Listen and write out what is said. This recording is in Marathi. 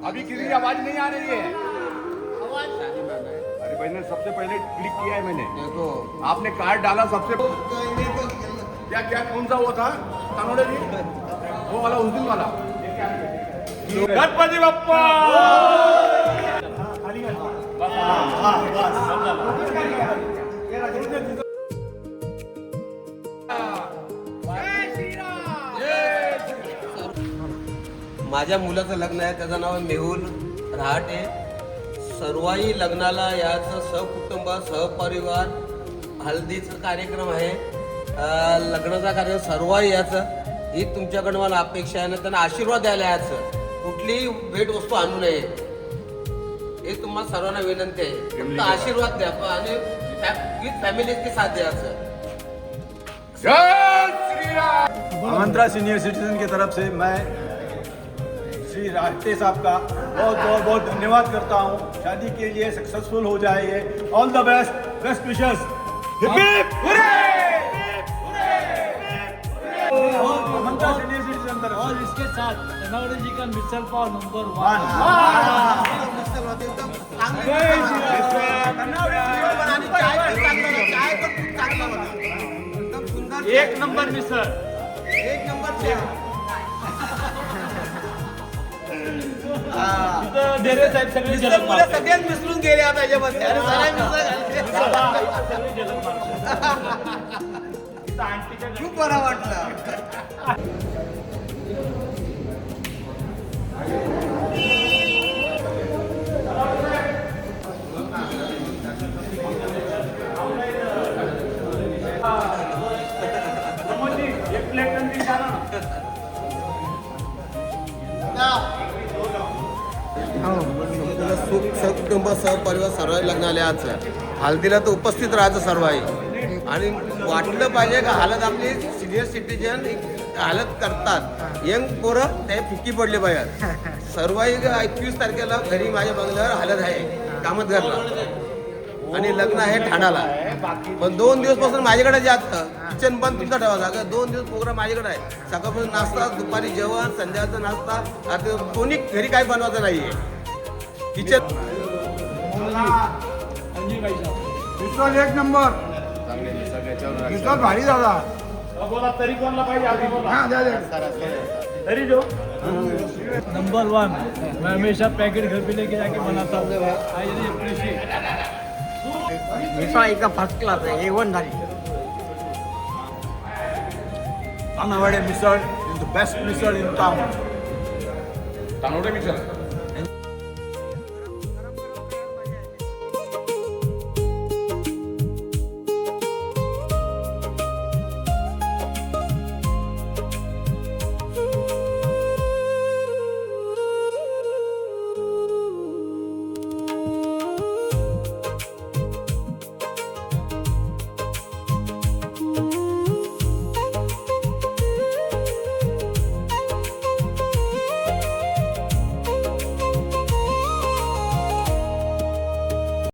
अभी किसी की आवाज नहीं आ रही है। अरे भाई ने सबसे पहले क्लिक किया है मैंने। देखो आपने कार्ड डाला सबसे क्या क्या कौन सा वो था कानोड़े जी वो वाला उस दिन वाला गणपति बप्पा माझ्या मुलाचं लग्न आहे, त्याचं नाव आहे मेहुल रहाटे. सर्वही लग्नाला याचं सहकुटुंब सहपरिवार हळदीचा कार्यक्रम आहे, लग्नाचा कार्यक्रम सर्वही याचं ही तुमच्याकडनं मला अपेक्षा आहे ना. त्यांना आशीर्वाद द्यायला याचं कुठलीही भेटवस्तू आणू नये हे तुम्हाला सर्वांना विनंती आहे. फक्त आशीर्वाद द्या आणि विथ फॅमिली के साथ द्यायचं. जय श्री राम. आमंत्रा सीनियर सिटीजन की तरफ से मैं श्री राहटे साहब का बहुत धन्यवाद करता हूँ. शादी के लिए सक्सेसफुल हो जाए. All the best wishes. Amantra senior citizen तरफ और इसके साथ धनावड़े जी का मिसल पाव नंबर 1 एक नंबर मिसळ. एक नंबर डेरे साहेब सगळे जलद मारतात. सगळ्यात मिसळून गेले आता याच्यामध्ये. अरे सगळे जलद मारतात. खूप बरा वाटलं. एक प्लेट नंदी छान सहकुटुंब सहपरिवार सर्व लग्नाला आज हळदीला तर उपस्थित राहायचं सर्व आहे. आणि वाटलं पाहिजे का हालत आपली सिनियर सिटीजन हालत करतात. यंग पोरं ते फिक्की पडले पाहिजे. सर्वही 21 तारखेला घरी माझ्या बंगल्यावर हालत आहे कामत घरला आणि लग्न आहे ठाण्याला. पण 2 दिवसपासून माझ्याकडे जास्त किचन पण तुमचा ठेवा जागा. 2 दिवस प्रोग्राम माझ्याकडे आहे. सकाळपासून नाश्ता, दुपारी जेवण, संध्याकाळचा नाश्ता. आता कोणी घरी काय बनवायचं नाहीये. किचन मिसळ एक नंबर. मिसळ भारी झाला. बोला तरी कोणला पाहिजे आधी बोला. हाँ दे तरी दो. नंबर 1 मैं हमेशा पैकेट घर पे लेके जाके बनाता हूँ. I really appreciate. मिसळ एकदम फर्स्ट क्लास आहे. A1 झाली. Tanawade misal is the best misal in town. Kanode misal